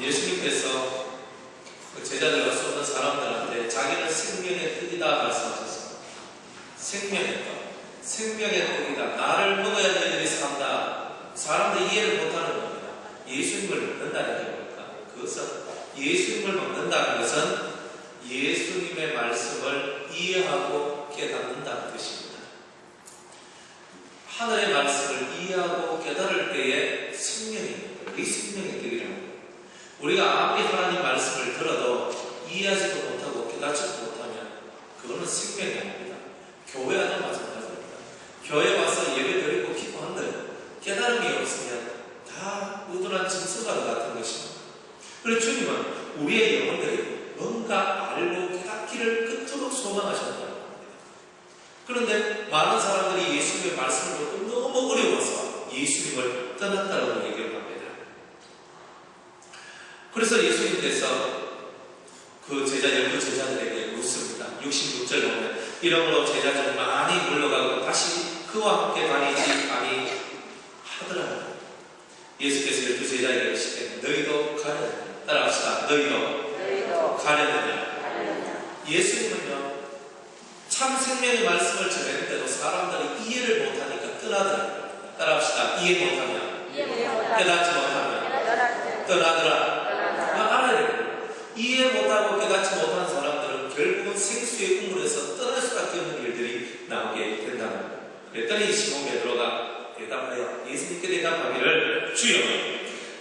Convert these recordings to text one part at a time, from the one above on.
예수님께서 그 제자들과 쏟는 사람들한테 자기는 생명의 떡이다 말씀하셨습니다. 생명의 떡, 생명의 떡이다. 나를 먹어야 너희들이 산다. 사람들이 이해를 못하는 겁니다. 예수님을 먹는다는 게 뭘까? 그것은 예수님을 먹는다는 것은 예수님의 말씀을 이해하고 깨닫는다는 뜻입니다. 하늘의 말씀을 이해하고 깨달을 때에 생명이 있는 거예요. 이 생명의 떡이라는 거예요. 우리가 아무리 하나님 말씀을 들어도 이해하지도 못하고 깨닫지도 못하면 그거는 생명이 아닙니다. 교회와도 마찬가지입니다. 교회 와서 예배 드리고 기도한들 깨달음이 없으면 다 의도한 짐승과 같은 것입니다. 그래서 주님은 우리의 영혼들이 뭔가 알고 깨닫기를 그토록 소망하셨다는 겁니다. 그런데 많은 사람들이 예수님의 말씀을 듣고 너무 어려워서 예수님을 떠났다고 얘기를 합니다. 그래서 예수님께서 그 제자들에게 묻습니다. 66절 보면 이러므로 제자들이 많이 물러가고 다시 그와 함께 다니지 아니하더라. 예수께서 12제자에게 이르시되 너희도 가려느냐. 따라합시다. 너희도 가려느냐. 예수님은요 참 생명의 말씀을 전했는데도 사람들이 이해를 못하니까 떠나더라. 따라합시다. 이해 못하면 깨닫지 못하면 떠나더라. 알아야 돼요. 이해 못하고 깨닫지 못한 사람들은 결국은 생수의 우물에서 떠날 수밖에 없는 일들이 나오게 된다는 거예요. 그랬더니 시몬 베드로가 대답하여 예수님께 대답하기를 주여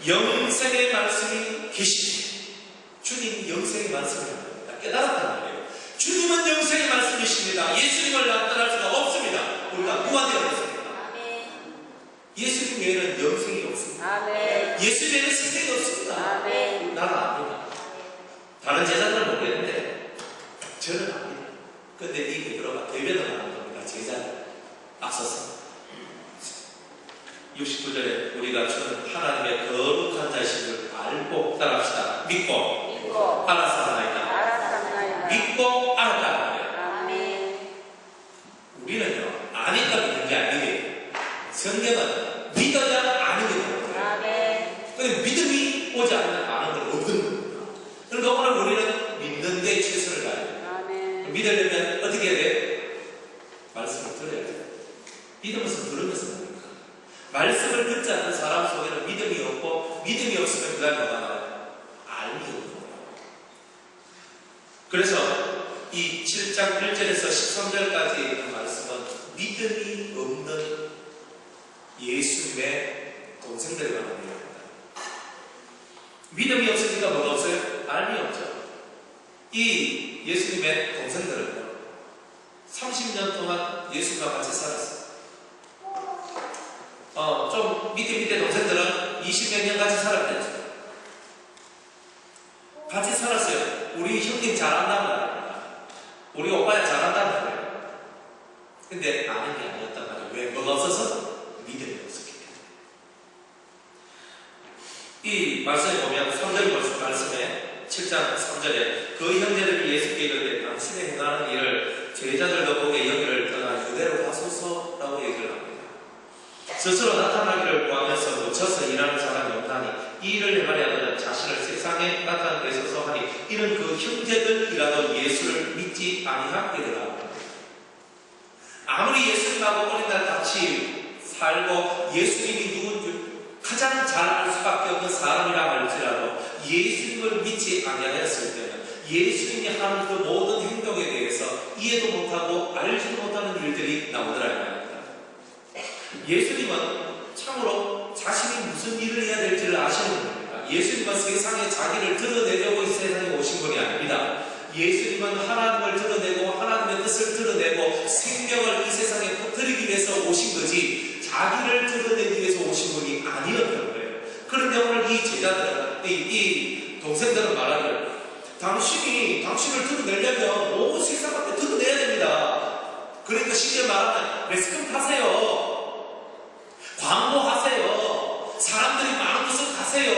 영생의 말씀이 계시니 주님 영생의 말씀이랍니다. 깨달았단 말이에요. 주님은 영생의 말씀이십니다. 예수님을 떠날 수가 없습니다. 우리가 무한되어 있습니다. 예수님 외에는 영생이 없습니다. 예수 외에는 생명이 없습니다. 나는 압니다. 다른 제자들은 모르겠는데 저는 압니다. 그런데 이 베드로가 대변을 하는 겁니다. 제자들 앞서서 69절에 우리가 주는 하나님의 거룩한 자식을 알고 따라합시다. 믿고 알아서 하나이다. 믿고 알았다. 우리는요 아니까 믿는 게 아니에요. 성경은 믿어야 아는 게 되는 거예요. 근데 믿음이 오지 않으면 아는 건 없는 겁니다. 그러니까 오늘 우리는 믿는 데 최선을 다해야 돼요. 믿으려면 어떻게 해야 돼요? 말씀을 들어야 돼요. 믿으면서 들으면서 됩니까? 말씀을 듣지 않는 사람 속에는 믿음이 없고 믿음이 없으면 그 다음에 뭐가 나와요? 알게 없는 거예요. 그래서 이 7장 1절에서 13절까지 있는 말씀은 믿음이 없는 예수님의 동생들을 말합니다. 믿음이 없으니까 뭐가 없어요? 알미 없죠. 이 예수님의 동생들은요 30년 동안 예수님과 같이 살았어요. 좀 밑에 동생들은 20몇 년 같이 살았겠죠. 같이 살았어요. 우리 형님 잘한단 말이야. 우리 오빠야 잘한단 말이야. 근데 아는 게 아니었단 말이야. 왜? 뭐가 없어서? 믿음이 없었기 때문에. 이 말씀에 보면 3절 말씀에 7장 3절에 그 형제들이 예수께 이르되 당신의 행하는 일을 제자들도 보게 여기를 떠나 유대로 가소서라고 얘기를 합니다. 스스로 나타나기를 구하면서 묻혀서 일하는 사람이 없나니 이 일을 행하려 하면 자신을 세상에 나타내게 있어서 하니 이는 그 형제들이라도 예수를 믿지 아니하리라. 아무리 예수님하고 어린 날 같이 살고 예수님이 누군지 가장 잘 알 수밖에 없는 사람이라 할지라도 예수님을 믿지 아니하였을 때는 예수님이 하는 그 모든 행동에 대해서 이해도 못하고 알지 못하는 일들이 나오더라 이 말입니다. 예수님은 참으로 자신이 무슨 일을 해야 될지를 아시는 겁니다. 예수님은 세상에 자기를 드러내려고 이 세상에 오신 분이 아닙니다. 예수님은 하나님을 드러내고 하나님의 뜻을 드러내고 생명을 이 세상에 퍼뜨리기 위해서 오신 거지 자기를 드러내기 위해서 오신 분이 아니었던 거예요. 그런데 오늘 이 제자들은 이 동생들은 말하기를 당신을 드러내려면 온 세상 앞에 드러내야 됩니다. 그러니까 쉽게 말하면 매스컴 타세요. 광고하세요. 사람들이 많은 곳을 가세요.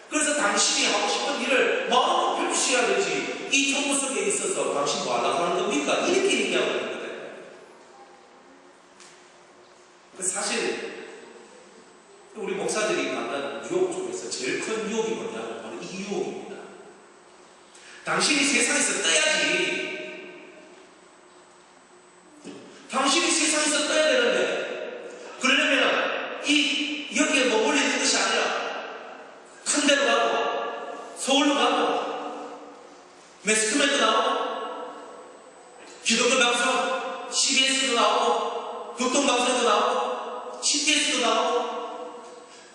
그래서 당신이 하고 싶은 일을 마음으로 펼치셔야 되지. 이 정보 속에 있어서 당신 뭐 하려고 하는 겁니까? 이렇게 얘기하고 있는 거예요. 사실 우리 목사들이 만난 유혹 중에서 제일 큰 유혹이 뭐냐면 바로 이 유혹입니다. 당신이 세상에서 떠야지. 당신이 세상에서 떠야 되는데, 그러려면 여기에 머물러 있는 것이 아니라 큰 데로 가고 서울로 가고 매스컴에도 나오고 기독교 방송 CBS도 나오고 교통방송에도 나오고 CTS도 나오고,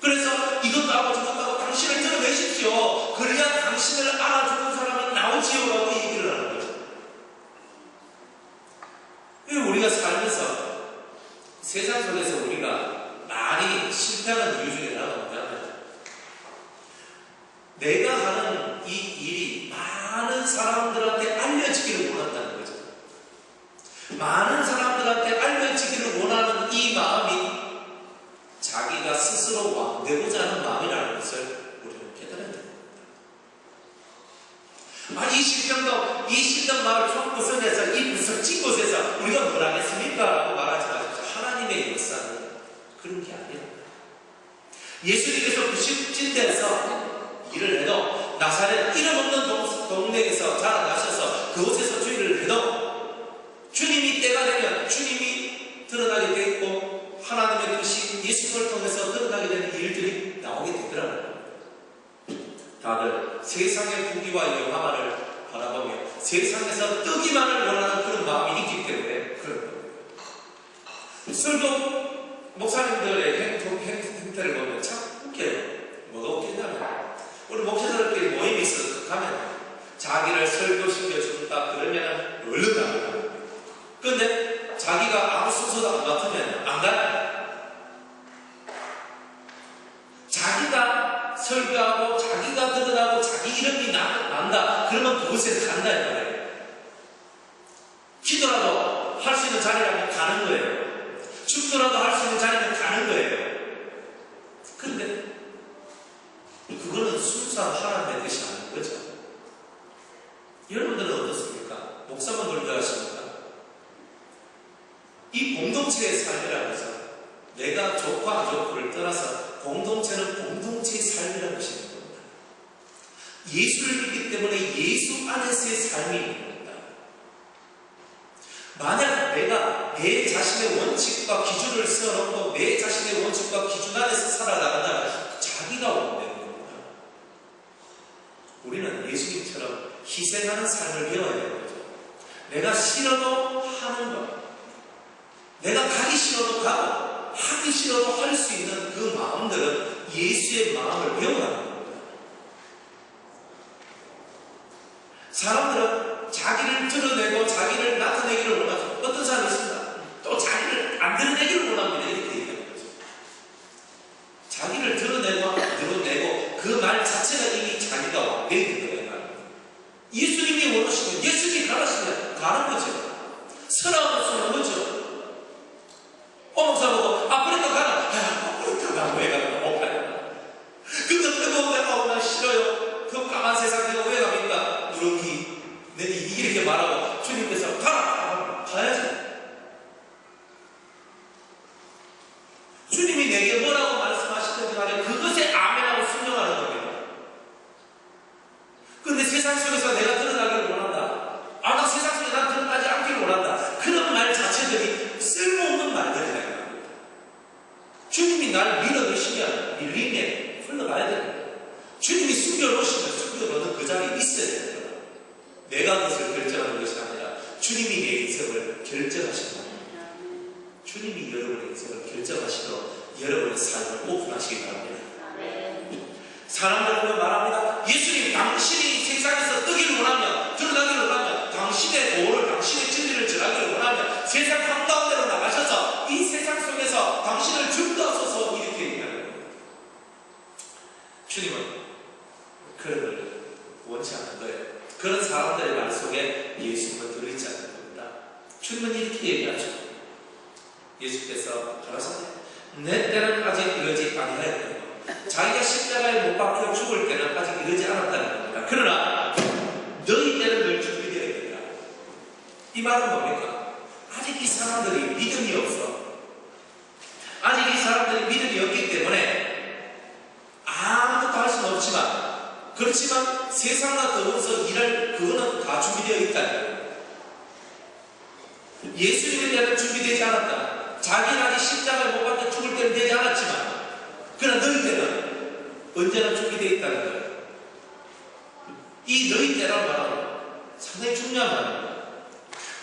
그래서 이것도 하고 저것도 하고 당신을 드러내십시오. 그래야 당신을 알아주는 사람이 나오지요라고 얘기를 하는 거죠. 우리가 살면서 세상 속에서 우리가 많이 실패하는 이유 중에 하나가 뭐냐면, 내가 하는 이 일이 많은 사람들한테 알려지기를 원한다는 거죠. 많은 사람들한테 알려지기를 원하는 이 마음이 자기가 스스로 왕되고자 하는 마음이라는 것을 우리는 깨달아야 됩니다. 이 신당 마을 총구성에서 이 부석진 곳에서 우리가 뭘 하겠습니까? 라고 말하지 마십시오. 하나님의 역사는 그런 게 아니에요. 예수님께서 부석진 데에서 일을 해도, 나사렛 이름 없는 동네에서 자라나셔서 그곳에서 주일을 해도 주님이 때가 되면 주님이 드러나게 되어 있고, 하나님의 뜻이 예수님을 통해서 드러나게 되는 일들이 나오게 되더라고요. 다들 세상의 부귀와 영화만을 바라보며 세상에서 뜨기만을 원하는 그런 마음이 있기 때문에 그런 겁니다. 설교 목사님들의 행태를 보면 참 웃겨요. 뭐가 웃기냐면, 우리 목사들끼리 모임이 있어서 가면 자기를 설교시켜준다 그러면 얼른 나가요. 근데 자기가 아무 순서도 안 맡으면 안 가요. 자기가 설교하고 자기가 드러나고 자기 이름이 난다 그러면 그곳에 간다 이 말이에요. 기도라도 할 수 있는 자리라면 가는 거예요. 축도라도 할 수 있는 자리면 가는 거예요. 그런데 그거는 순수한 하나님의 뜻이 아닌 거죠. 여러분들은 어떻습니까? 목사님들 좋아하십니까? 이 공동체의 삶이라고 해서 내가 좋고 안 좋고를 떠나서 공동체는 공동체의 삶이라는 것이 있는 겁니다. 예수를 믿기 때문에 예수 안에서의 삶이 있는 겁니다. 만약 내가 내 자신의 원칙과 기준을 세워놓고 내 자신의 원칙과 기준 안에서 살아나간다면 자기가 원되는 겁니다. 우리는 예수님처럼 희생하는 삶을 배워야 되는 거죠. 내가 싫어도 하는 것, 내가 가기 싫어도 가고 하기 싫어도 할 수 있는 그 마음들은 예수의 마음을 배워가는 겁니다. 사람들은 자기를 드러내고 자기를 나타내기를 원하죠. 어떤 사람이 있습니다. 또 자기를 안 드러내기를 원합니다. 이렇게 얘기하는 거죠. 자기를 드러내고 안 드러내고 그 말 자체가 이미 자기가 왕되는 거예요. 예수님이 원하시면 예수님이 가라시면 가는 거죠. 서라고 서는 거죠. 목사 보고 아프리카 가라. 아프리카 가고 왜 가나 못 가요. 그거 뜨거운데 나 싫어요. 그 까만 세상 내가 왜 갑니까? 누렁이 내 이렇게 말하고 주님께서 가라. 가야지. 주님이 내게 뭐라고 말씀하시든지 간에 그것에 아멘하고 순종하는 겁니다. 그런데 세상 속에서 내가 드러나기를 원한다. 나 세상 속에 난 드러나지 않기를 원한다. 그런 말 자체들이 쓸모없는 말들이다. 주님이 날 밀어넣으시면 밀림에 흘러가야 됩니다. 주님이 숨겨놓으시면 숨겨놓는 그 자리에 있어야 됩니다. 내가 그것을 결정하는 것이 아니라 주님이 내 인생을 결정하신다. 주님이 여러분의 인생을 결정하시도록 여러분의 삶을 오픈하시기 바랍니다. 사람들은 말합니다. 예수님, 당신이 세상에서 뜨기를 원하면, 드러나기를 원하면, 당신의 도를, 당신의 진리를 전하기를 원하면 세상 한가운데로 나가셔서 이 세상 속에서 당신을 증거하소서 이렇게 얘기하는 겁니다. 주님은 그런 걸 원치 않는 거예요. 그런 사람들의 말 속에 예수님은 들어있지 않는 겁니다. 주님은 이렇게 얘기하죠. 예수께서 가라사대 내 때는 아직 이르지 아니하였다. 자기가 십자가에 못 박혀 죽을 때는 아직 이르지 않았다는 겁니다. 그러나 너희 때는 늘 준비되어야 된다. 이 말은 뭡니까? 아직 이 사람들이 믿음이 없어. 아직 이 사람들이 믿음이 없기 때문에 그렇지만 세상과 더불어서 일할 그거는 다 준비되어 있다는 거예요. 예수님에 대한 준비되지 않았다. 자기만이 십자가에 못 박혀 죽을 때는 되지 않았지만 그러나 너희 때는 언제나 준비되어 있다는 거예요. 이 너희 때란 말은 상당히 중요한 말입니다.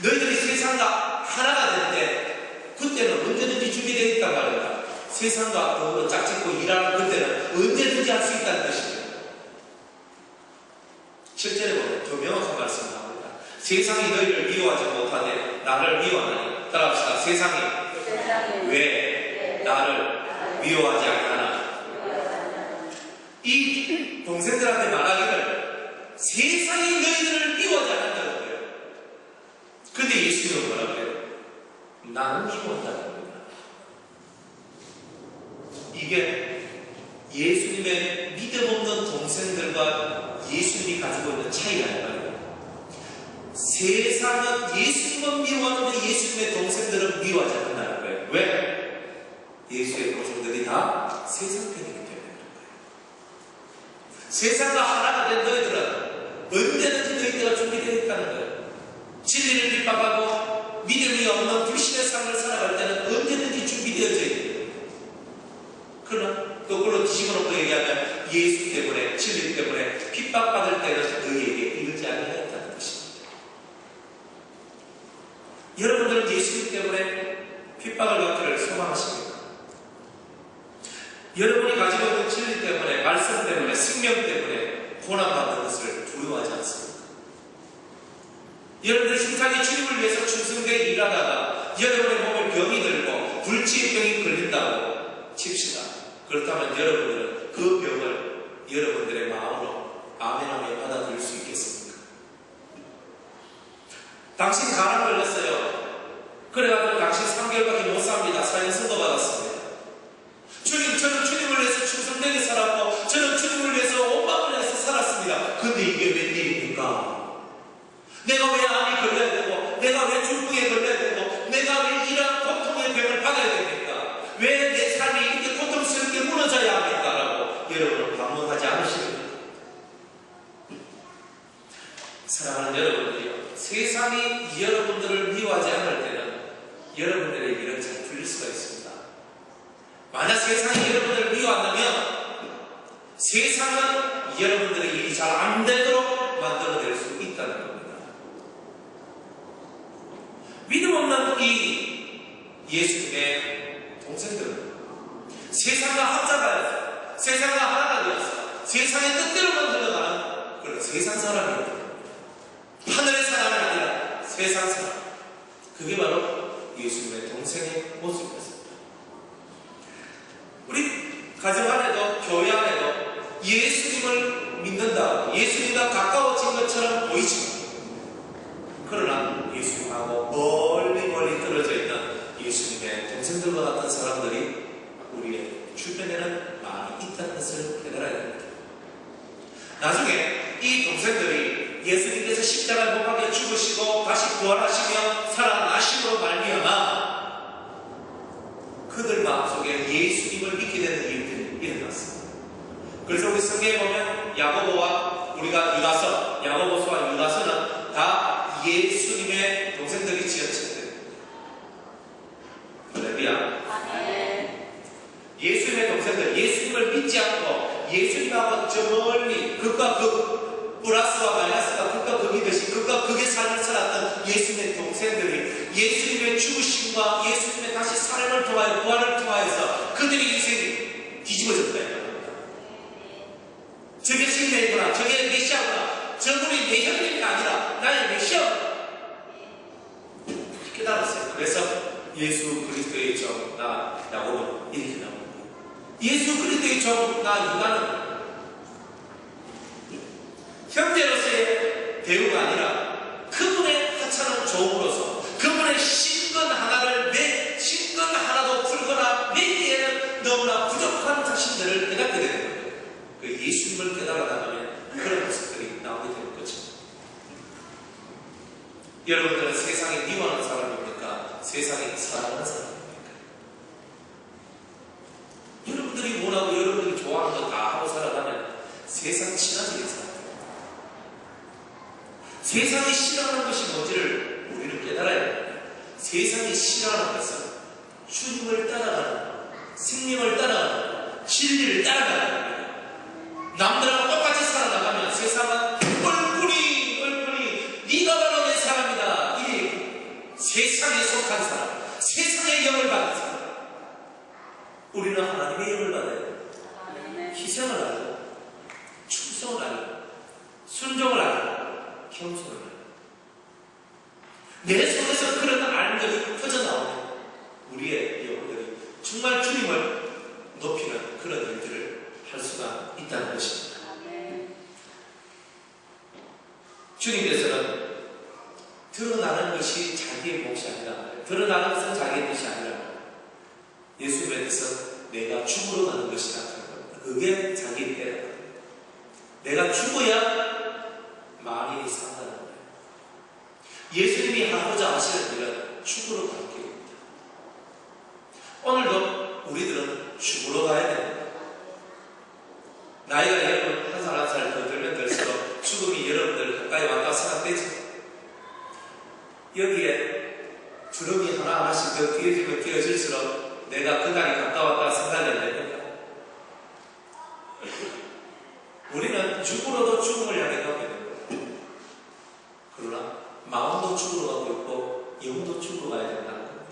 너희들이 세상과 하나가 될 때 그때는 언제든지 준비되어 있단 말입니다. 세상과 더불어 짝짓고 일하는 그때는 언제든지 할 수 있다는 것입니다. 실제로 보면 더 명확한 말씀을 합니다. 세상이 너희를 미워하지 못하되 나를 미워하나니. 따라합시다. 세상이 왜 나를 미워하지 않나. 이 동생들한테 말하기를 세상이 너희들을 미워하지 않는다는 거예요. 근데 예수님은 뭐라고 해요? 나는 미워한다는 겁니다. 이게 예수님의 믿음 없는 동생들과 예수님이 가지고 있는 차이가 아니에요. 세상은 예수님은 미워하는데 예수님의 동생들은 미워하지 않는다는 거예요. 왜? 예수의 동생들이 다 세상 편이기 때문에 그런 거예요. 세상과 하나가 된 너희들은 언제든지 너희 때가 준비되어 있다는 거예요. 진리를 핍박하고 믿음이 없는 불신의 삶을 살아갈 때는 언제든지 준비되어져 있는 거예요. 그러나 거꾸로 뒤집어놓고 얘기하면 예수 때문에 진리 때문에 핍박받을 때는 너희에게 이르지 아니하였다는 것입니다. 여러분들은 예수님 때문에 핍박을 받기를 소망하십니까? 여러분이 가지고 있는 진리 때문에, 말씀 때문에, 생명 때문에 고난받는 것을 두려워하지 않습니까? 여러분들 심상이 주님을 위해서 충성되게 일하다가 여러분의 몸에 병이 들고 불치의 병이 걸린다고 칩시다. 그렇다면 여러분들은 그 병을 여러분들의 마음으로 아멘하며 받아들일 수 있겠습니까? 당신 간암 걸렸어요. 그래가지고 당신 3개월밖에 못 삽니다. 사형 선고 받았습니다. 주님, 저는 주님을 위해서 충성되게 살았고 저는 주님을 위해서 온 마음을 위해서 살았습니다. 근데 이게 웬일입니까? 내가 왜 암이 걸려야 되고 내가 왜 중풍에 걸려야 되고 내가 왜 이런 고통의 병을 받아야 됩니까? 왜 내 삶이 이렇게 고통스럽게 무너져야 합니까? 라고 여러분은 반문하지 않으십니까? 사랑하는 여러분들이요, 세상이 여러분들을 미워하지 않을 때는 여러분들의 일은 잘 풀릴 수가 있습니다. 만약 세상이 여러분들을 미워한다면 세상은 여러분들의 일이 잘 안 되도록 만들어낼 수 있다는 겁니다. 믿음 없는 이 예수님의 동생들은 세상과 합작하여서 세상과 하나가 되어서 세상의 뜻대로만 흘러가는 그런 세상 사람입니다. 하늘의 사람이 아니라 세상 사람. 그게 바로 예수님의 동생의 모습이었습니다. 우리 가정 안에도 교회 안에도 예수님을 믿는다, 예수님과 가까워진 것처럼 보이지만 그러나 예수님하고 멀리 떨어져 있는 예수님의 동생들과 같은 사람들이 우리의 주변에는 많이 있다는 것을 깨달아야 됩니다. 나중에 이 동생들이 예수님께서 십자가에 못 박혀 죽으시고 다시 부활하시며 살아나심으로 말미암아 그들 마음속에 예수님을 믿게 되는 일들이 일어났습니다. 그래서 우리 성경에 보면 야고보와 우리가 유다서, 야고보서와 유다서는 다 예수님의 동생들이 지어졌습니다. 할렐루야. 예수님의 동생들, 예수님을 믿지 않고 예수님하고 저 멀리 극과 극, 플러스와 마이너스가 극과 극이듯이 극과 극의 삶을 살았던 예수님의 동생들이 예수님의 죽으심과 예수님의 다시 삶을 통하여 부활을 통하여서 그들의 인생이 뒤집어졌다. 저게 신뢰구나, 저게 메시아구나, 저분이 내 형님이 아니라 나의 메시아구나 깨달았어요. 그래서 예수 그리스도의 종 나 야고보는 이렇게 나옵니다. 예수 그리스도의 종 나 유다는 형제로서의 대우가 아니라 그분의 하찮은 종으로서 그분의 신건 하나를 신건 하나도 풀거나 매기에는 너무나 부족한 자신들을 깨닫게 되는 거예요. 그 예수님을 깨달아가면 그런 모습들이 나오게 되는 거죠. 여러분들은 세상에 미워하는 사람입니까? 세상에 사랑하는 사람입니까? 여러분들이 원하고 여러분들이 좋아하는 거 다 하고 살아가면 세상이 싫어지게 살아요. 세상이 싫어하는 것이 뭔지를 우리는 깨달아야 합니다. 세상이 싫어하는 것은 주님을 따라가는, 생명을 따라가는, 진리를 따라가는 겁니다. 남들하고 똑같이 살아나가면 세상은 얼굴이 네가 바로 내 사람이다. 이 세상에 속한 사람, 세상의 영을 받는 사람. 우리는 하나님의 영을 받아야 돼요. 희생을 하고, 충성을 하고, 순종을 하고, 겸손을 하고. 내 속에서 그런 알들이 퍼져나오는 우리의 영혼들이 정말 주님을 높이는 그런 일들을 할 수가 있다는 것입니다. 주님께서는 드러나는 것이 자기의 몫이 아니라, 드러나는 것은 자기의 뜻이 아니라 예수님에 대해서 내가 죽으러 가는 것이다. 그게 자기의 때라. 내가 죽어야 만인이 산다는 거예요. 예수님이 하고자 하시는 일은 죽으러 가는 길입니다. 오늘도 우리들은 죽으러 가야 됩니다. 나이가 여러분 한 살 한 살 더 들면 들수록 죽음이 여러분들 가까이 왔다고 생각되죠. 여기에 주름이 하나하나씩 더 띄어지면 띄어질수록 내가 그날이 가까웠다고 생각해야 됩니다. 우리는 죽으러도 죽음을 향해 가게 됩니다. 그러나 마음도 죽으러 가고 있고 영도 죽으러 가야 된다는 겁니다.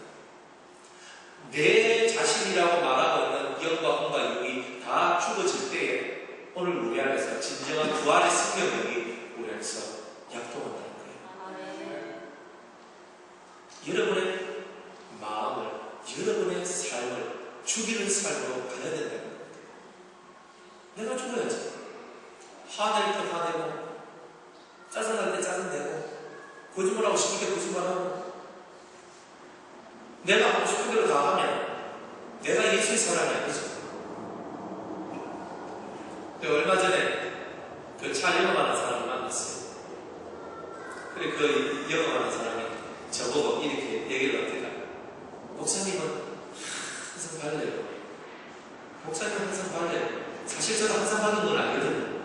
내 자신이라고 말하고 있는 영과 혼과 영이 다 죽어질 때에 오늘 우리 안에서 진정한 부활의 생명력이 우리 안에서 약동한다는 거예요. 여러분의 마음을, 여러분의 삶을 죽이는 삶으로 가야 된다는 겁니다. 내가 죽어야지. 화낼 때 화내고, 짜증날 때 짜증내고, 거짓말하고 싶을 때 거짓말하고, 내가 하고 싶은 대로 다 하면 내가 예수의 사람이 아니죠. 얼마 전에 그 차 영업하는 사람을 만났어요. 그래 그 영업하는 사람이 저보고 이렇게 얘기를 합니다. 목사님은 항상 발레요. 목사님은 항상 발레요. 사실 저도 항상 받는 건 아니거든요.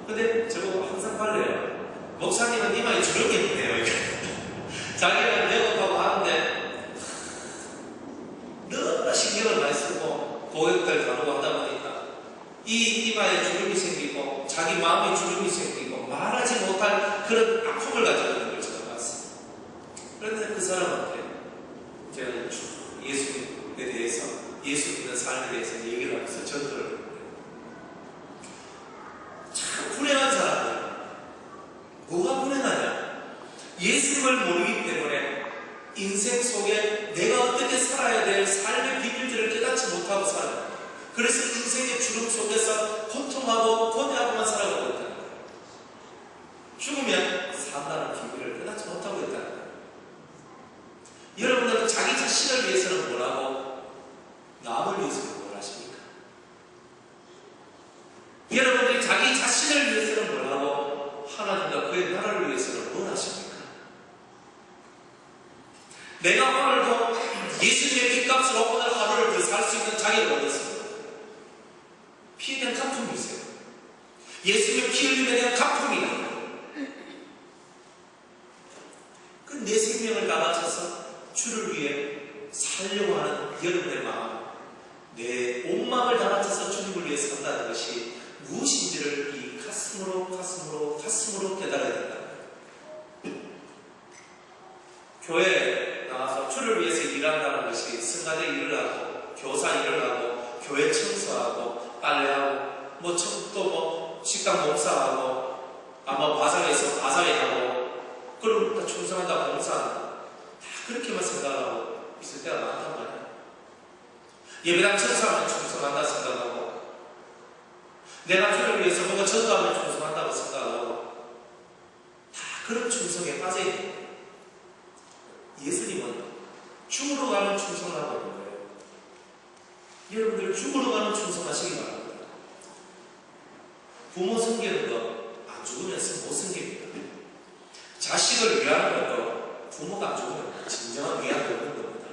근데 저보고 항상 발레요. 목사님은 이마에 주름이 있네요. 자기가 영업하고 하는데 너무나 신경을 많이 쓰고 고객들 다루고 하다 보니까 이 이마에 주름이 생기고 자기 마음에 주름이 생기고 말하지 못할 그런 아픔을 가지고 있는 걸 제가 봤어요. 그런데 그 사람한테 제가 예수님에 대해서, 예수 믿는 삶에 대해서 얘기를 하면서 전도를 참 불행한 사람이에요. 뭐가 불행하냐? 예수님을 모르기 때문에 인생 속에 내가 어떻게 살아야 될 삶의 비밀들을 깨닫지 못하고 살아요. 그래서 인생의 주름 속에서 고통하고 고뇌하고만 살아가고 있다는 거예요. 죽으면 산다는 비밀을 깨닫지 못하고 있다는 거예요. 여러분들은 자기 자신을 위해서는 뭘하고 남을 위해서는 뭘 하십니까? 여러분들이 자기 자신을 위해서는 뭘하고 하나님과 그의 나라를 위해서는 뭘 하십니까? 내가 오늘도 예수님의 핏값으로 오늘 하루를 더 살 수 있는 자격을 얻었습니다. 피에 대한 가품이 있어요. 예수님의 피 흘림에 대한 가품이 나요. 그 내 생명을 다 바쳐서 주를 위해 살려고 하는 여러분의 마음, 내 온 마음을 다 바쳐서 주님을 위해 산다는 것이 무엇인지를 이 가슴으로 깨달아야 된다. 교회에 나와서 주를 위해서 일한다는 것이 성가대 일을 하고, 교사 일을 하고, 교회 청소하고, 빨래하고, 또 식당 봉사하고, 아마 바자회에서 바자회하고, 그럼 다 충성한다, 봉사한다. 다 그렇게만 생각하고 있을 때가 많단 말이야. 예배당 청소하면 충성한다 생각하고, 내가 주를 위해서 뭔가 전도하면 충성한다고 생각하고, 다 그런 충성에 빠져있는 거예요. 예수님은 죽으러 가는 충성을 하고 있는 거예요. 여러분들 죽으러 가는 충성하시기 바랍니다. 부모 섬기는 거 안 죽으면서 못 섬깁니다. 자식을 위하는 것도 부모가 안 죽으면 진정한 위안이 없는 겁니다.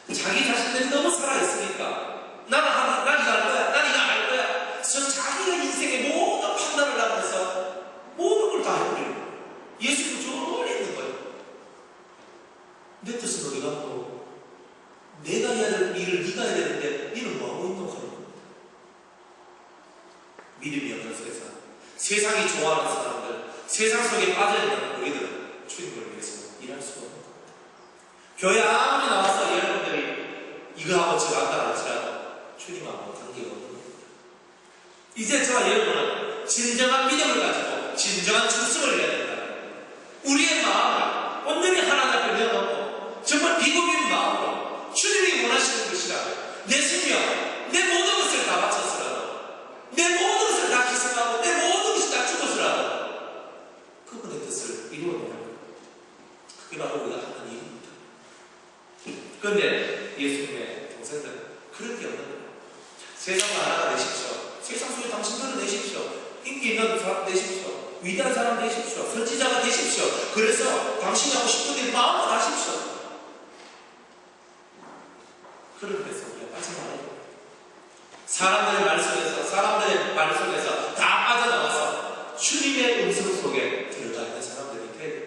자기 자신들이 너무 살아있으니까 난 이거 알 거야, 난 이거 알 거야. 자기가 세상이 좋아하는 사람들, 세상 속에 빠져있는 우리들은 주님을 위해서 일할 수가 없는 겁니다. 교회 아무리 나와서 여러분들이 이거하고 저거한다 할지라도 주님하고 관계가 없는 겁니다. 이제 저와 여러분은 진정한 믿음을 가지고 진정한 충성을 해야 된다. 우리의 마음을 온전히 하나님 앞에 내어놓고 정말 비겁인 마음으로 주님이 원하시는 것이라면 내 생명, 내 모든 것을 다 바쳐서라도, 내 모든 것을 다 기습하고 내 모든 것을 다 죽어서라도 그분의 뜻을 이루어내는 것. 그게 바로 우리가 하는 일입니다. 그런데 예수님의 동생들은 그런 게 없는 거예요. 세상을 하나가 되십시오. 세상 속에 당신들은 내십시오. 인기 있는 사람 되십시오. 위대한 사람 되십시오. 선지자가 되십시오. 그래서 당신이 하고 싶은 일 마음껏 하십시오. 그런 데서 우리가 빠져나와요. 사람들의 말 속에서 다 빠져나와서 주님의 음성 속에 들어가 있는 사람들이 돼요.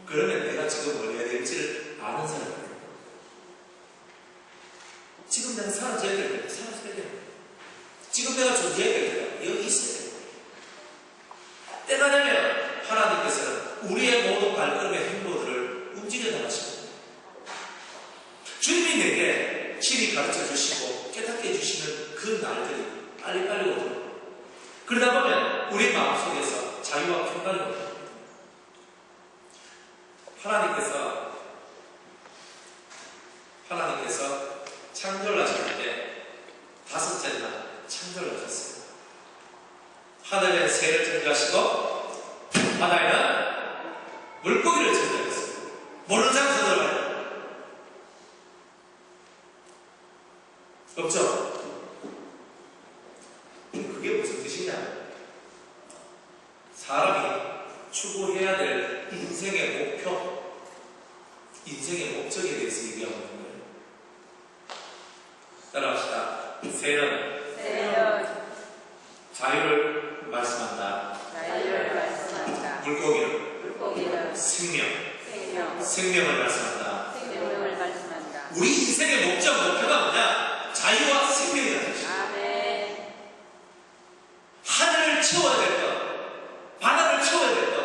그러면 내가 지금 뭘 해야 될지를 아는 사람이에요. 지금 내가 사라져야 될 때는 사라져야 돼요. 지금 내가 존재해야 될 때는 여기 있어야 돼요. 때가 되면 하나님께서는 우리의 모든 발걸음의 행보들을 움직여 나가십니다. 주님이 내게 친히 가르쳐 주시고 깨닫게 해주시는 그 날들이 빨리빨리 오죠. 그러다 보면 우리 마음속에서 자유와 평강이 옵니다. 하나님께서 창조를 하실 때 다섯째 날 창조를 하셨어요. 하늘에 새를 창조하시고 바다에는 물고기를 창조하셨어요. 모르는 사람 들어가요? 없죠? 그게 무슨 뜻이냐? 사람이 추구해야 될 인생의 목표, 인생의 목적에 대해서 얘기하고 있는 거예요. 따라합시다. 새는 자유를 말씀한다. 물고기는 생명을 말씀한다. 우리 인생의 목표가 뭐냐? 자유와 생명이라는 것입니다. 하늘을 채워야 될 것, 바다를 채워야 될 것,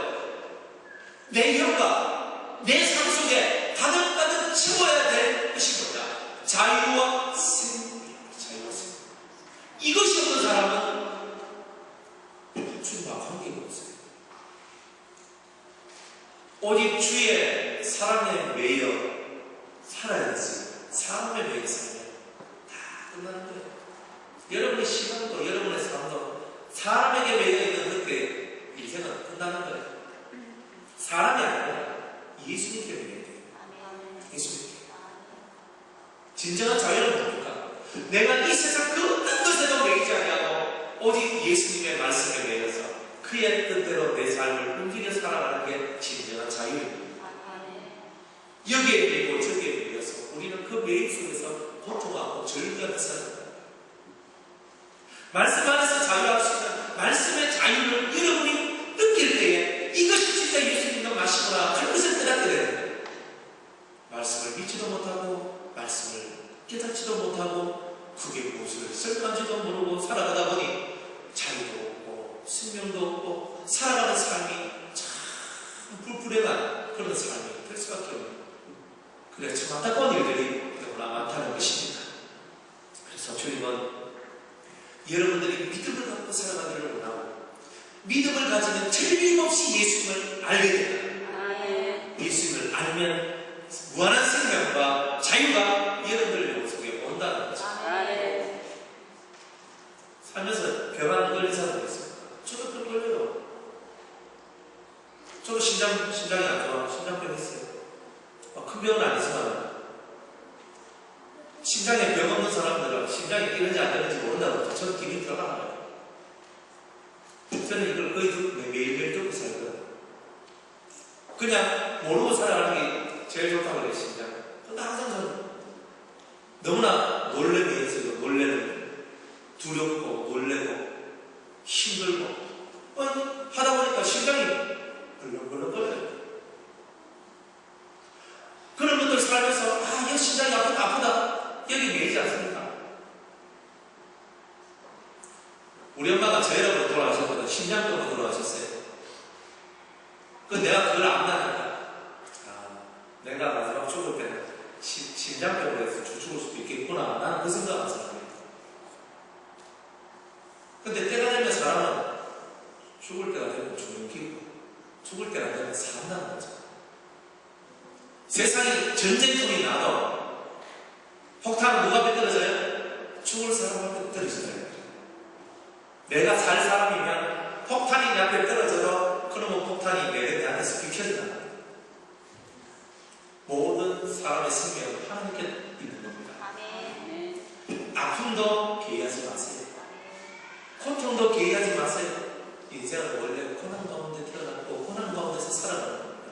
내 영과 내 삶 속에 가득가득 채워야 될 것이 뭐냐? 자유와 생명. 이것이 없는 사람은 주님과 관계가 없어요. 오직 주의 사랑에 매여 살아야지. 사랑에 매여 살면 다 끝나는 거예요. 여러분의 시간도 여러분의 삶도 사람에게 매여 있는 그때 인생은 끝나는 거예요. 사람이 아니라 예수님께 매여 돼요. 예수님께. 진정한 자유는 뭡니까? 내가 이 세상 그 어떤 것에도 매이지 아니하고 오직 예수님의 말씀에 매여서 그의 뜻대로 내 삶을 움직여 살아가는 게 진정한 자유입니다. 여기에 매이고 저기에 매여서 우리는 그 매임 속에서 고통하고 절규하며 살아갑니다. 말씀 안에서 자유할 수 있는 말씀의 자유를 여러분이 느낄 때에 이것이 진짜 예수님의 맛이구나 할 것을 깨닫게 됩니다. 말씀을 믿지도 못하고 말씀을 깨닫지도 못하고 그게 무엇을 설명한지도 모르고 살아가다 보니 자유도 없고 생명도 없고 살아가는 삶이 참 불불행한 그런 삶이 될 수밖에 없는, 그래 참 안타까운 일들이 너무나 많다는 것입니다. 그래서 주님은 여러분들이 믿음을 갖고 살아가기를 원하고 믿음을 가지면 틀림없이 예수님을 알게 된다. 예수님을 알면 무한한 생명과 자유가 여러분들 영 속에 온다는 거죠. 살면서 병 안 걸린 사람도 있습니다. 저도 병 걸려요. 저도 신장이 안 좋아. 신장병 있어요. 큰 병은 아니지만 심장에 병 없는 사람들은 심장이 뛰는지 안 뛰는지 모른다고 저는 기분이 들어가는 거예요. 저는 이걸 거의 매일매일 듣고 살거든요. 그냥 모르고 살아가는 게 제일 좋다고 그래요, 심장. 근데 항상 저는 너무나 놀래면서도 놀래는, 두렵고 놀래고 힘들고 하다 보니까 심장이 벌렁벌렁거려요. 그런 분들 살면서 여기 심장이 아프다 여기 매이지 않습니까? 우리 엄마가 저희라고 돌아가셨거든요. 심장병으로 돌아가셨어요. 그 내가 그걸 안다니까, 내가 마지막 죽을 때는 심장병으로 해서 죽을 수도 있겠구나. 나는 그 생각을 했어요. 근데 때가 되면 사람은 죽을 때가 되면 죽는 기고, 죽을 때가 되면 산다는 거죠. 세상에 전쟁통이 나도 폭탄은 누가 빼떨어져요? 죽을 사람한테 떨어져요. 내가 살 사람이면 폭탄이 내 앞에 떨어져도 그러면 폭탄이 내 앞에서 비켜진다. 모든 사람의 생명은 하나님께 있는 겁니다. 아픔도 계획하지 마세요. 고통도 계획하지 마세요. 인생은 원래 고난 가운데 태어났고 고난 가운데서 살아가는 겁니다.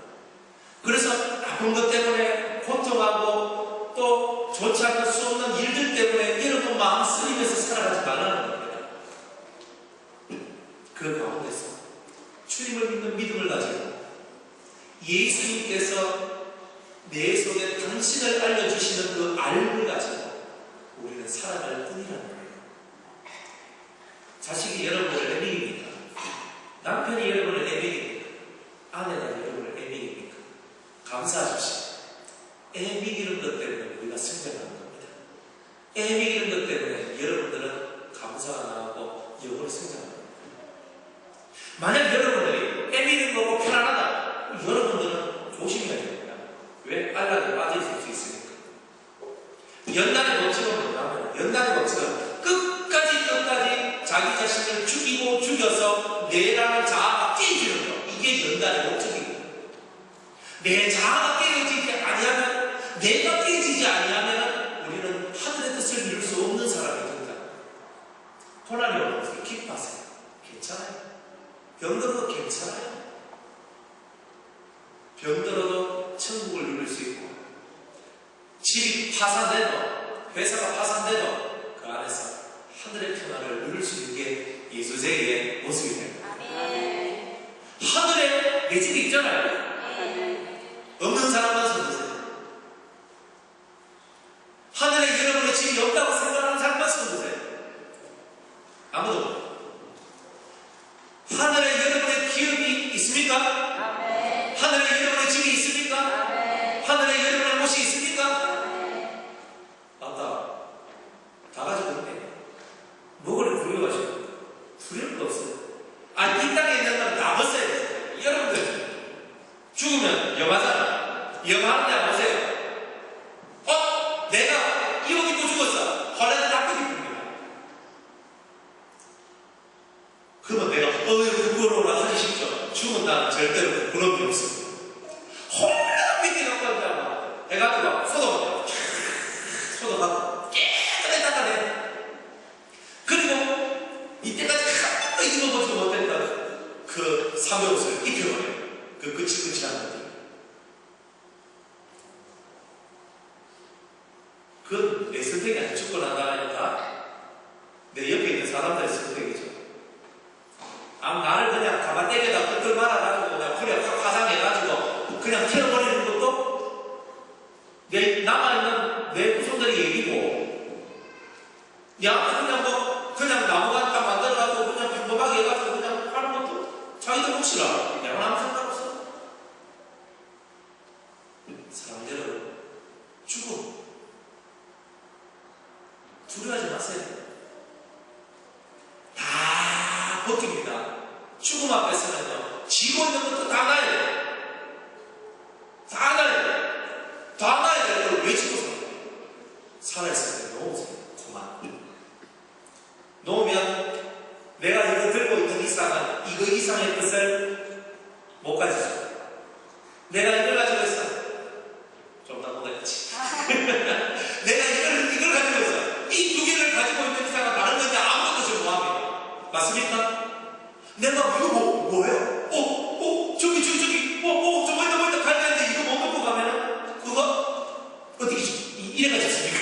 그래서 아픈 것 때문에 고통하고 또 좋지 않을 수 없는 일들 때문에 여러분 마음 쓰리면서 살아가지 말라는 겁니다. 그 가운데서 주님을 믿는 믿음을 가지고 예수님께서 내 속에 당신을 알려주시는 그 알을 가지고 우리는 살아갈 뿐이라는 거예요. 자식이 여러분을 애미입니까? 남편이 여러분을 애미입니까? 아내가 여러분을 애미입니까? 감사하십시오. 애미기는 것 때문에 우리가 성장하는 겁니다. 애미기는 것 때문에 여러분들은 감사가 나오고 영으로 성장합니다. 만약 여러분들이 애미는 거고 편안하다, 여러분들은 조심해야 됩니다. 왜? 안락에 빠져있을 수 있으니까. 연단의 법칙은 뭐냐면, 연단의 법칙은 끝까지 자기 자신을 죽이고 죽여서 내라는 자아가 깨지는 것. 이게 연단의 목적이거든요. 내 자아가 깨지지 아니하면, 내가 깨지지 아니하면 우리는 하늘의 뜻을 이룰 수 없는 사람이 된다. 고난이 오면서 기뻐하세요. 괜찮아요. 병들어도 괜찮아요. 병들어도 천국을 누릴 수 있고, 집이 파산돼도, 회사가 파산돼도 그 안에서 하늘의 평안을 누릴 수 있는 게 예수제의 모습이 됩니다. 하늘에 내 집이 있잖아요. 없는 사람만 손드세요. 하늘에 여러분의 집이 없다고 생각하는 사람만 손드세요. 아무도 없어요. 하늘에 여러분의 기업이 있습니까? 하늘에 여러분의 집이 있습니까? 하늘에 여러분의 옷이 있습니까? 맞다. 다 가지고 있네. 뭐를 두려워하십니까? 두려울 거 없어요. 이 땅에 있는 건 다 벗어야 돼요. 여러분들 죽으면 염하잖아. 염하는데 안 보세요. 내가 이 옷 입고 죽었어. 헐레는 다 끄집힙니다. 그러면 내가 부끄러워라 하기 쉽죠. 죽은 나는 절대로 부끄러움이 없습니다. 홀라 밑에 갖고 앉아 해가지고 소독하고 깨끗하게 닦아내. 그리고 이때까지 한 번도 입어보지 못했던 그 사면옷을 입혀버려요. 그 거칠거칠한 것들. 그건 내 선택이 아니라 죽고 난 다음이니까 내 옆에 있는 사람들의 선택이죠. 나를 그냥 가마떼기에다 끄끌 말아가지고 그냥 풀에 화장해가지고 그냥 튀어버리는 것도 남아있는 내 후손들의 얘기고, 그냥 나무가 딱 만들어가지고 그냥 평범하게 해가지고 그냥 하는 것도 자기들 몫이라 내가 아무 상관 없어. 사람들은 죽음 두려워하지 마세요. 다 벗깁니다. 죽음 앞에서는요, 지고 있는 것도 다 나야 돼요. 다 나야 돼요. 다 나야 될 걸 왜 지고 살아있을 때 놓으세요. 그만. 놓으면 내가 이거 들고 있는 이상은 이거 이상의 뜻을 못 가지죠. 내가 이걸 가지고 있어. 좀 더 못했지. 내가 이걸 가지고 있어. 이 두 개를 가지고 있는 이상은 다른 건데 아무것도 좀 뭐합니까? 맞습니까? 내가 이거 뭐예요? 저기 저거 있다 가야 되는데 이거 못 먹고 가면은 그거 어떻게 이래가 졌습니까?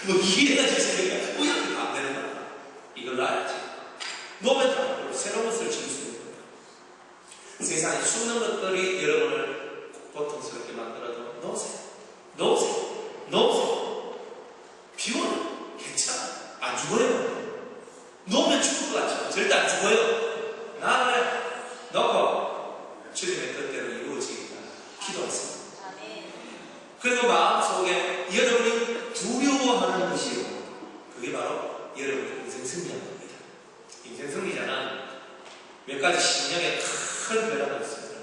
이래가 졌습니까? 이렇게 안 되는 거야. 이걸 놔야지. 놓으면 다 새로운 것을 지을 수 있는 거야. 세상에 수많은 것들이 여러분을 고통스럽게 만들어도 놓으세요. 비워요. 괜찮아. 안 죽어요. 놓으면 죽을 것 같지만 절대 안 죽어요. 나는 하는 것이요. 그게 바로 여러분의 인생 승리하는 겁니다. 인생 승리자는 몇 가지 심령에 큰 변화가 있습니다.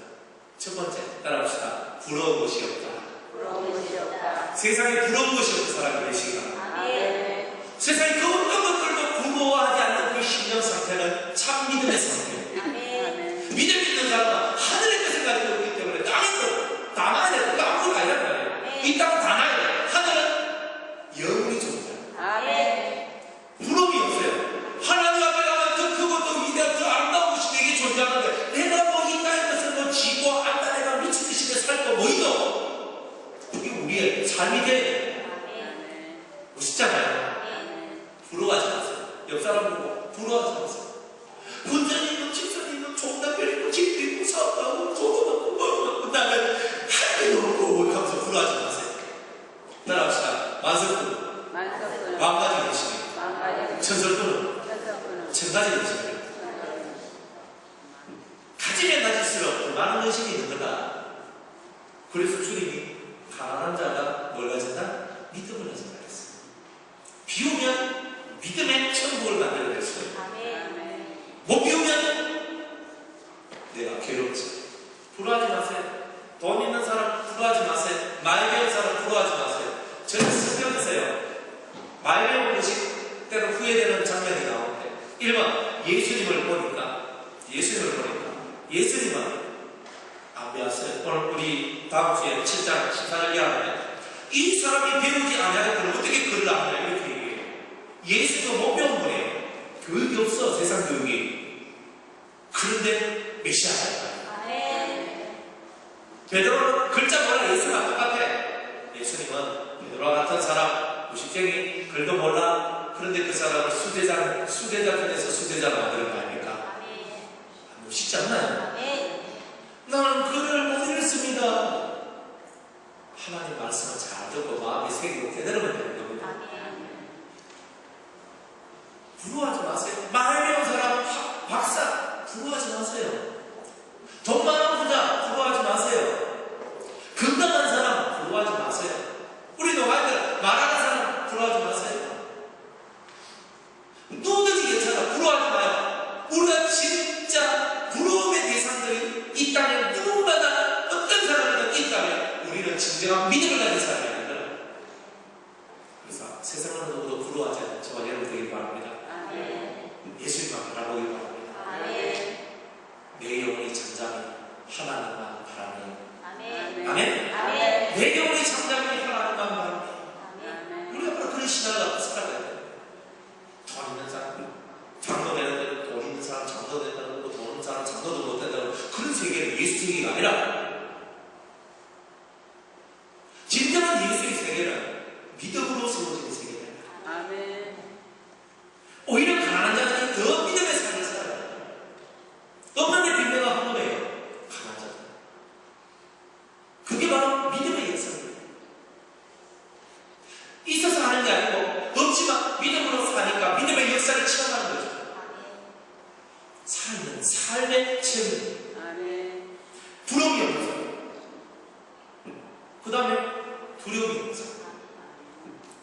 첫 번째, 따라합시다. 부러운 것이 없다. 부러운 것이 없다. 세상에 부러운 것이 없는 사람이 되시기 바랍니다. 아멘. 세상에 그 어떤 것들도 부러워하지 않는 그 심령 상태는 참 믿음의 상태예요. 아멘. 믿음 있는 사람은 하늘의 것을 가지고 있기 때문에 땅에서 다 나야 돼. 그거 아무것도 아니란 말이에요. 이 땅은 다 나야 돼. 하늘은 영원히 존재해요. 아멘. 부러움이 없어요. 하나님 앞에 가면 더 크고 더 위대하고 더 아름다운 것이 되게 존재하는데 내가 뭐 이 땅의 것을 뭐 지고 안다 내가 미친 듯이 살고 뭐 있노? 그게 우리의 삶이 돼. 멋있잖아요. 부러워하지 마세요. 옆 사람 보고 부러워하지 마세요. 군자님 있고 집사님 있고 좋은 남편 있고 집도 있고 사업도 하고 돈도 받고 나는 할 일도 없고 하면서 부러워하지 마세요. 따라합시다. 만석군 만석군 왕가지 계시네. 왕가지 천설군은 천석군은 천가지 계시네. 가지면 가질수록 더 많은 의심이 있는 거다. 그래서 주님이 가난한 자가 뭘 가진다? 믿음을 가진다 그랬어요. 비우면 믿음의 천국을 만들어냈어요. 아멘. 못 비우면 내가 괴롭지. 부러워하지 마세요. 돈 있는 사람 부러워하지 마세요. 많이 배운 사람 부러워하지 마세요. 저는 성경에서요. 많이 배운 것이 때로 후회되는 장면이 나오는데 1번 예수님을 보니까 예수님은 안 배웠어요. 오늘 우리 다음 주에 7장 14절 이하면 이 사람이 배우지 않았던 어떻게 글을 안 해요? 이렇게 얘기해요. 예수도 못 배운 분이에요. 교육이 없어, 세상 교육이. 그런데 메시아가 아멘. 베드로는 글자 몰라. 예수랑 똑같아. 예수님은 베드로와 같은 사람, 무식쟁이, 글도 몰라. 그런데 그 사람을 수제자 편에서 수제자로 만드는 거 아닙니까? 쉽지 않나요? 나는 글을 못 읽습니다. 하나님 말씀을 잘 듣고 마음에 새기고 깨달으면 되는 겁니다. 부러워하지 마세요. 많이 배운 사람, 박사, 부러워하지 마세요. 돈 많은 부자, 부러워하지 마세요. 건강한 사람, 부러워하지 마세요. 우리 노가이들, 말하는 사람, 부러워하지 마세요. 누구든지 괜찮아. 부러워하지 마요. 우리가 진짜 부러움의 대상들이 이 땅에 누구마다 어떤 사람이든 있다면 우리는 진정한 믿음을 가진 사람이 아니다. 그래서 세상은 누구도 부러워하지 않는 저와 여러분 되길 바랍니다. 예수님만 바라보길 바랍니다. 내 영혼이 잠잠히 하나님만 바라며. 아멘. 내 영혼이 잠잠히 하나님만 바라며. 우리가 바로 그런 신앙을 갖고 살아가야 돼요. 돈 있는 사람, 장도 되는데 돈 있는 사람 장도 된다고 돈 없는 사람 장도도 못 된다고 그런 세계는 예수 세계가 아니라 진정한 예수의 세계는 믿음으로 세워진 세계입니다. 오히려 가난한 자들이 더 믿음의 삶을 살아요. 없는 데 빈대가 흥분해요. 가난한 자들. 그게 바로 믿음의 역사입니다. 있어서 하는 게 아니고 없지만 믿음으로 사니까 믿음의 역사를 체험하는 거죠. 삶은 삶의 체험입니다. 부러움이 없는 사람. 그 다음에 두려움이 없는 사람.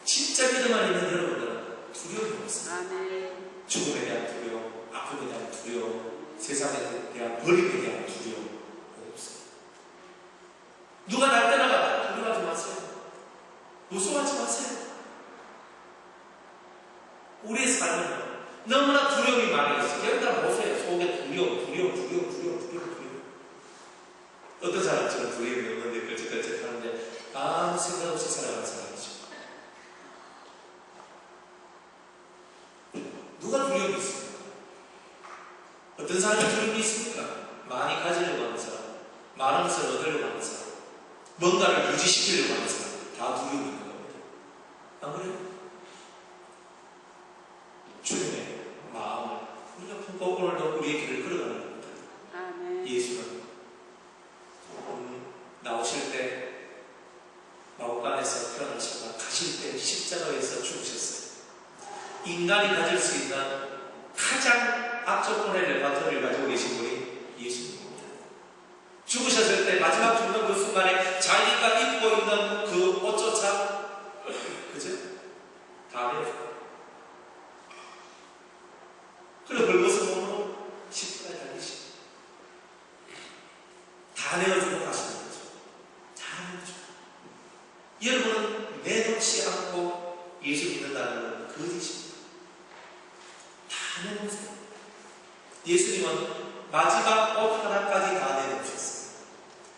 진짜 믿음만 있는 여러분들은 두려움이 없습니다. 죽음에 대한 두려움, 아픔에 대한 두려움, 세상에 대한 버림에 대한 두려움 없어요. 누가 날 떠나가다 두려워하지 마세요. 무서워하지 마세요. 우리의 삶은 너무나 두려움이 많이 있어요. 여러분 보세요. 속에 두려움. 어떤 사람처럼 두려움이 없는데 끌적끌적 하는데 아무 생각 없이 살아가는 사람이죠. 누가 두려움이 있습니까? 어떤 사람이 두려움이 있습니까? 많이 가지려고 하는 사람, 많은 것을 얻으려고 하는 사람, 뭔가를 유지시키려고 하는 사람, 다 두려움이 있는 겁니다. 안 그래요? 주님의 마음을 우리가 품고 오늘도 우리의 길을 걸어가는 겁니다. 예수는 나오실 때 마구간에서 태어나시고 가실 때 십자가에서 죽으셨어요. 인간이 가질 수 있는 가장 앞쪽권의 레파토리를 가지고 계신 분이 예수님입니다. 죽으셨을 때 마지막 죽는 그 순간에 자기가 입고 있는 그 옷조차 그죠? 다 내어줘요. 그래 벌거서 보면 10분에 달리시 다 내어주고 가시는 거죠. 다 내어줘요. 여러분은 내놓지 않고 예수 믿는다는 건 거짓입니다. 다 내놓으세요. 예수님은 마지막 옷 하나까지 다 내놓으셨어요.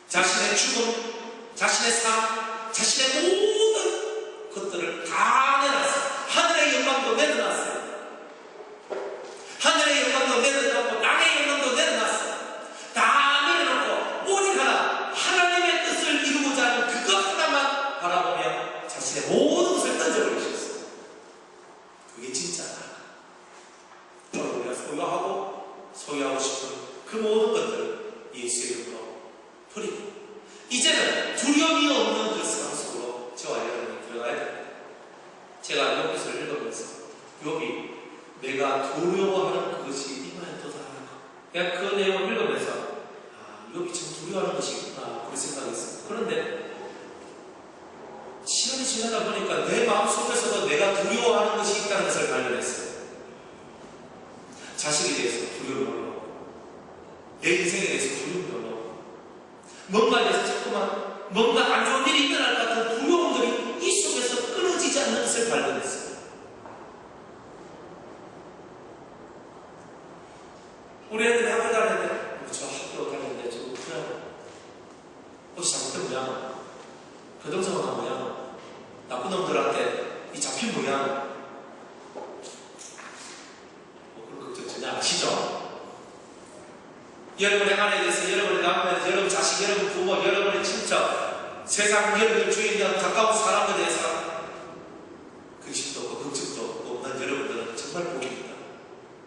자신의 죽음, 자신의 삶, 자신의 모든 것들을 다 내놨어요. 하늘의 영광도 내려놨어요. 하늘의 영광도 내려놓고 땅의 영광도 내려놨어요. 다 내려놓고 오직 하나님의 뜻을 이루고자 하는 그것 하나만 바라보며 자신의 모든 것을 던져버리셨어요. 그게 진짜다. 바로 우리가 소유하고 싶은 그 모든 것들을 예수의 이름으로 버리고 이제는 두려움이 없는 그 삶 속으로 저와 여러분이 들어가야 됩니다. 제가 여기서를 읽으면서 여기 내가 두려워하는 그것이 이마에 도달하는 것. 그냥 그 내용을 읽으면서 여기 참 두려워하는 것이 있구나 그렇게 생각했어요. 그런데 시간이 지나다 보니까 내 마음속에서도 내가 두려워하는 것이 있다는 것을 발견했어요. 자식에 대해서 두려움이 올라오고 내 인생에 대해서 두려움이 올라오고 뭔가에 대해서 자꾸만 뭔가 안 좋은 일이 일어날 것 같은 두려움들이 이 속에서 끊어지지 않는 것을 발견했어요. 우리 애들이 학교 다니는데 저 학교 다니는데 저 그냥 옷이 잘못된 모양 거동성한 모양 나쁜 놈들한테 이 잡힌 모양 그런 걱정 전혀 아시죠? 여러분의 아내에 대해서 여러분의 남편에 대해서 여러분 자식 여러분 부모 여러분의 친척 세상 여러분의 주위에 있는 가까운 사람에 대해서 근심도 없고 걱정도 없는 여러분들은 정말 복입니다.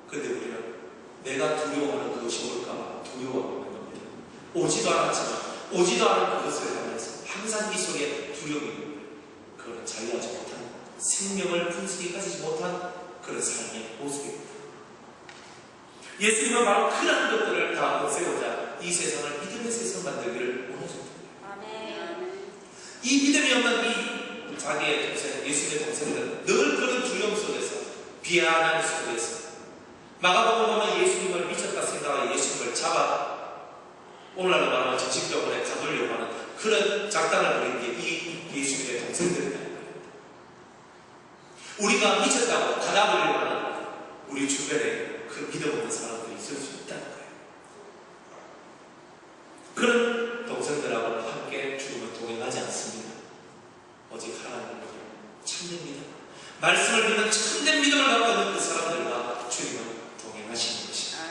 그런데 우리는 내가 두려워하는 그것이 올까 두려워하고 있는 겁니다. 오지도 않은 그것을 하면서 항상 이 속에 두려움이 있는 거예요. 그거는 자유하지 못한 생명을 분수히 가지지 못한 그런 삶의 모습입니다. 예수님은 바로 그런 것들을 다 없애고자 이 세상을 믿음의 세상 만들기를 원하셨습니다. 이 믿음이 없는 이 자기의 동생, 예수님의 동생들은 늘 그런 두려움 속에서 비아냥 속에서 마가복음 보면 예수님을 미쳤다 생각하고 예수님을 잡아 오늘날로 말하면 정식적으로 가두려고 하는 그런 작당을 벌인 게 이 예수님의 동생들이다. 우리가 미쳤다고 가다버리려고 하는 우리 주변에 그 믿음 없는 사람들이 있을 수 있다는 거예요. 그런 동생들하고는 함께 죽음을 동행하지 않습니다. 오직 하나님을 참된 믿음, 말씀을 믿는 참된 믿음을 갖고 있는 그 사람들과 주님은 동행하시는 것입니다.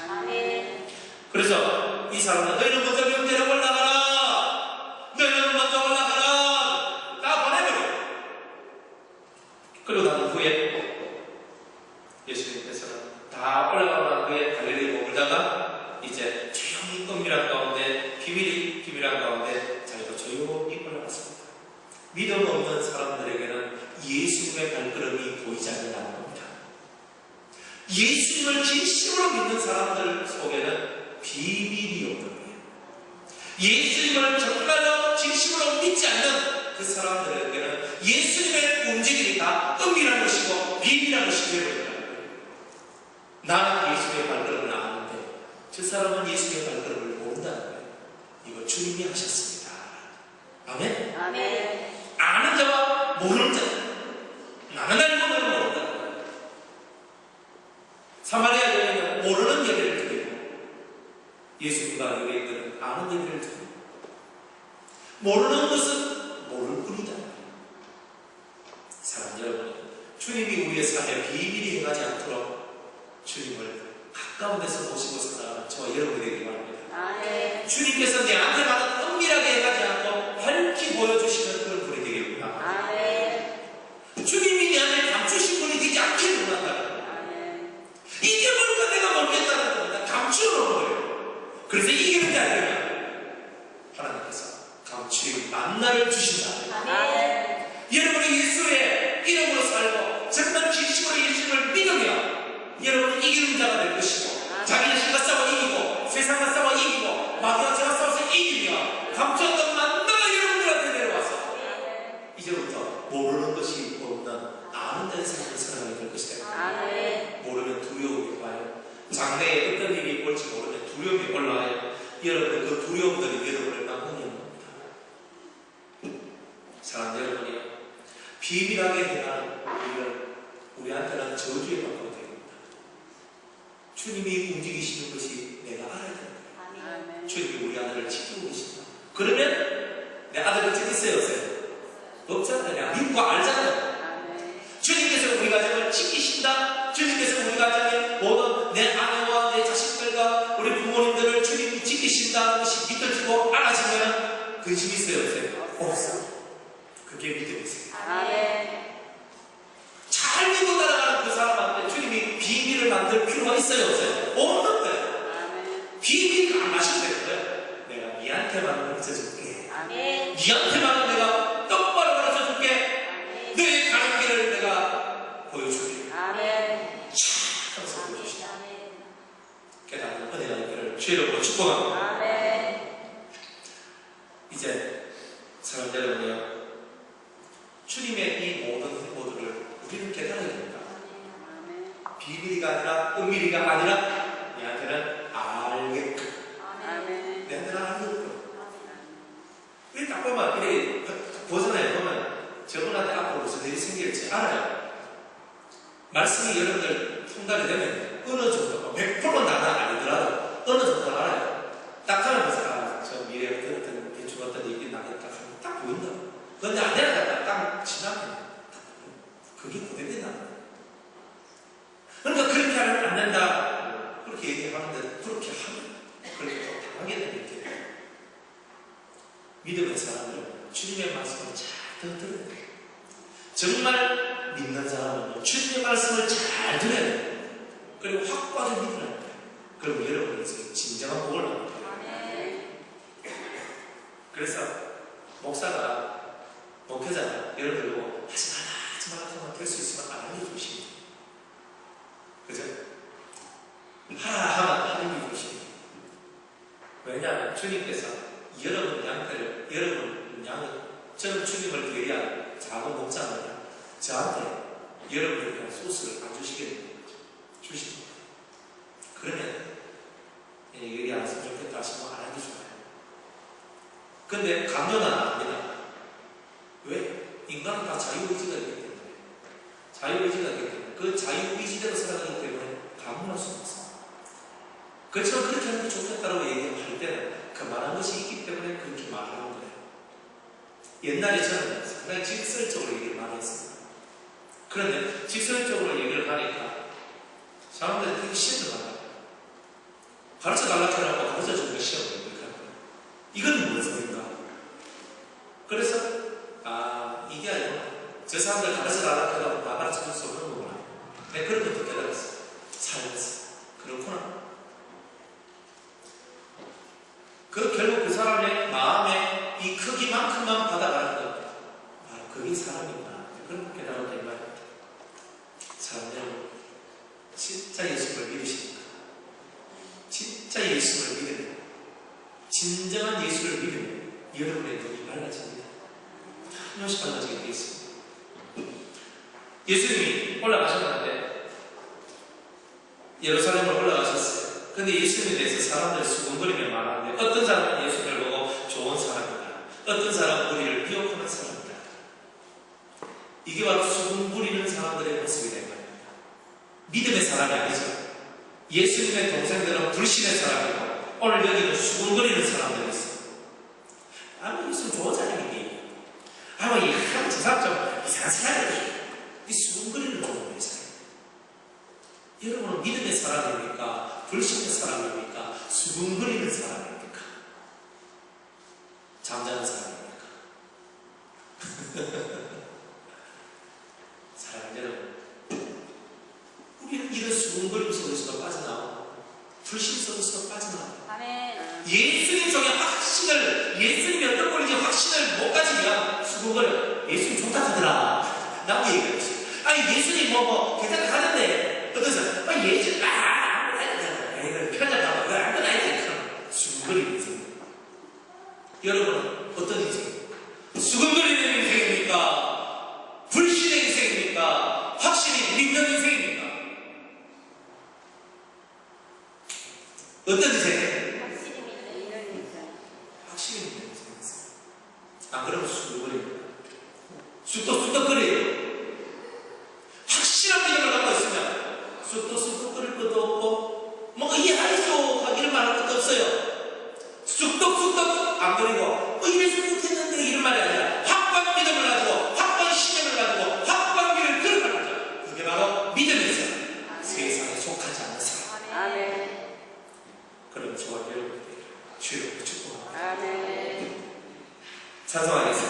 그래서 이 사람은 너희는 먼저 명제로 올라가라, 너희는 먼저 올라가라 다 보내버려요. 그리고 난 후에 예수님께서는 다 올라가고 난 후에 갈릴리에 머물다가 이제 조용히 은밀한 가운데 비밀한 가운데 자기도 조용히 올라갔습니다. 믿음 없는 사람들에게는 예수님의 발걸음이 보이지 않는다는 겁니다. 예수님을 진심으로 믿는 사람들 속에는 비밀이 없는 거예요. 예수님을 정말로 진심으로 믿지 않는 그 사람들에게는 예수님의 움직임이 다 은밀한 것이고 비밀한 것이 되어버린다는 거예요. 나는 예수님의 발걸음을 아는데 저 사람은 예수님의 발걸음을 모른다는 거예요. 이거 주님이 하셨습니다. 아멘? 아멘. 아는 자와 모르는 자, 나는 알고 너는 모른다는 거예요. 사마리아 여인은 모르는 얘기를 드리고 예수님과 여인들은 아는 얘기를 드리고 모르는 것은 모를 뿐이다. 사랑 여러분, 주님이 우리의 삶에 비밀이 행하지 않도록 주님을 가까운 데서 모시고 살아가는 저와 여러분이 되기 바랍니다. 아멘. 주님께서 내한테만 은밀하게 행하지 않고 밝히 보여주시는 그런 분이 되길 원합니다. 아멘. 주님이 내한테 감추신 분이 되지 않기를 원한다는 거예요. 아멘. 이게 뭘까 내가 모르겠다는 겁니다. 감추는 거예요. 그래서 이기는 게 아니라 하나님께서 감추의 만나를 주신다. 아멘. 여러분이 예수의 이름으로 살고 정말 진심으로 예수를 믿으며 여러분은 이기는 자가 될 것이고 자기 자신과 싸워 이기고 세상과 싸워 이기고 마귀와 제가 싸워서 이기며 감추었던 만나가 여러분들한테 내려와서 이제부터 모르는 것이 없는 아는 자의 삶을 두려움이 올라와요. 여러분 그 두려움들이 여러분을 막는 겁니다. 사랑하는 여러분이요, 비밀하게 행하는 우리한테는 저주에 가까운 됩니다. 주님이 움직이시는 것이 내가 알아야 됩니다. 아멘. 주님이 우리 아들을 지키고 계신다. 그러면 내 아들을 지키세요, 없어요? 없잖아요. 그냥 믿고 알잖아요. 아멘. 주님께서 우리 가정을 지키신다. 주님께서 우리 가정의 모든 내 아내와 내 자식들과 우리 부모님들을 주님이 지키신다는 것이 믿어지고 알아지면 근심이 있어요, 없어요? 없어요. 그게 믿음이세요. 아멘. 잘 믿고 따라가는 그 사람한테 주님이 비밀을 만들 필요가 있어요, 없어요? 없는 거예요. 아멘. 비밀이 안 마시면 되는 거예요. 내가 니한테만 가르쳐줄게. 아멘. 니한테만 내가 똑바로 가르쳐줄게. 아멘. 너의 가는 길을 내가 보여줄게. 아멘. 하면서 보여주시다. 아멘. 깨닫는 은혜가 있기를 주의로 축복합니다. 아멘. 이제 사랑하는 여러분이요, 주님의 이 모든 행보들을 우리는 깨달아야 됩니다. 아멘. 비밀이가 아니라 은밀이가 아니라 내한테는 알게끔, 아멘. 내한테는 알게끔. 이렇게 딱 보면 이렇게 보잖아요. 보면 저분한테 앞으로 무슨 일이 생길지 알아요. 말씀이 여러분들 통달이 되면 어느 정도 100%는 다 아니더라도 어느 정도 알아요. 딱 하면서 저 미래에 어떤 대충 어떤 일이 나겠다 하면 딱 보인다. 그런데 안 되다가 딱 지나면 그게 고백이 나요. 그러니까 그렇게 하면 안 된다 그렇게 얘기하는데 그렇게 하면 그렇게 또 당하게 되는 게 믿음의 사람들은 주님의 말씀을 잘 들어야 돼요. 정말 믿는 사람은 주님의 말씀을 잘 들어야 돼요. 그리고 확고하게 믿어야 돼요. 그럼 여러분이 진정한 복을 합니다. 그래서 목사가 목회자가 여러분들 보고 하지 마라 하면 될 수 있으면 안 알려주십니다. 그죠? 하라 하면 알려주십니다. 왜냐하면 주님께서 여러분 양떼를, 여러분 양을, 저는 주님을 위한 작은 목자입니다. 저한테 여러분을 위한 소스를 안 주시겠네요. 주십니다. 그러면 여기 안 했으면 좋겠다 하시면 안 하기 좋아요. 근데 강요는 안 합니다. 왜? 인간은 다 자유의지가 있기 때문에. 자유의지가 있기 때문에. 그 자유의지대로 살아가기 때문에 강요할 수는 없습니다. 그렇지만 그렇게 하는 게 좋겠다고 얘기할 때는 그만한 것이 있기 때문에 그렇게 말하는 거예요. 옛날에 저는 상당히 직설적으로 얘기를 많이 했습니다. 그런데 직설적으로 얘기를 하니까 사람들이 되게 시험을 가르쳐 달라고 해놓고 가르쳐 주는 게 시험을 그렇게 하는 거예요. 이건 무슨 소리인가? 그래서 이게 아니구나. 저 사람들 가르쳐 달라고 해놓고 다 가르쳐 줄 수 없는 거구나. 내가 그런 것도 깨달았어. 살면서. 그렇구나. 결국 그 사람의 마음의 이 크기만큼만 받아가는 겁니다. 그게 사람이구나. 그런 거 깨달은 게 말입니다. 사람들은 진짜 예수를 믿으십니까? 진짜 예수를 믿으면, 진정한 예수를 믿으면 여러분의 눈이 밝아집니다. 한 명씩 밝아지게 되어 있습니다. 예수님이 올라가셨는데 예루살렘으로 올라가셨어요. 근데 예수님에 대해서 사람들이 수군거리며 말하는데 어떤 사람은 예수님을 보고 좋은 사람이다. 어떤 사람은 우리를 미혹하는 사람이다. 이게 바로 수군거리는 사람들의 모습이 된 겁니다. 믿음의 사람이 아니죠. 예수님의 동생들은 불신의 사람이고 오늘 여기는 수군거리는 사람들이 있어요. 예수님 좋은 사람이니 저 사람 좀 이상한 사람이지. 이 수군거리는 사람이 있어요. 여러분은 믿음의 사람입니까? 불신의 사람입니까? 수군거리는 사람입니까? 잠자는 사람입니까? 사랑하는 여러분, 우리는 이런 수군거림 속에서 빠져나오고 불신 속에서 빠져나오고 예수님 속에 확신을, 예수님이 어떤 꼴인지 확신을 못 가지면 수군거려. 예수님 좋다 하더라 라고 얘기하지. 예수님 괜찮다 하는데 어떤 사람 예수님 편하다고 그거 아무거나 아니지. 수군거리는 인생. 여러분은 어떤 인생? 수군거리는 인생입니까? 불신의 인생입니까? 확신이 믿는 인생입니까? 어떤지 생각해요? 확실히 믿는 자. 확실히 믿는 생각했어요. 안 그러면 쑥덕거립니다. 쑥덕쑥덕거려요. 확실한 믿음을 갖고 있으면 쑥덕쑥덕거릴 것도 없고 뭔가 이해하리소 하기를 말할 것도 없어요. 쑥덕쑥덕 안 거리고 이랬으면 좋겠는데 이런 말이 아니라 확고한 믿음을 가지고 확고한 신념을 가지고 확고한 길을 걸어가는 자, 그게 바로 믿음이죠. 세상에 속하지 않는 사람. 아멘. 그럼 저와 여러분들 주여 축복합니다. 아멘. 찬송하겠습니다.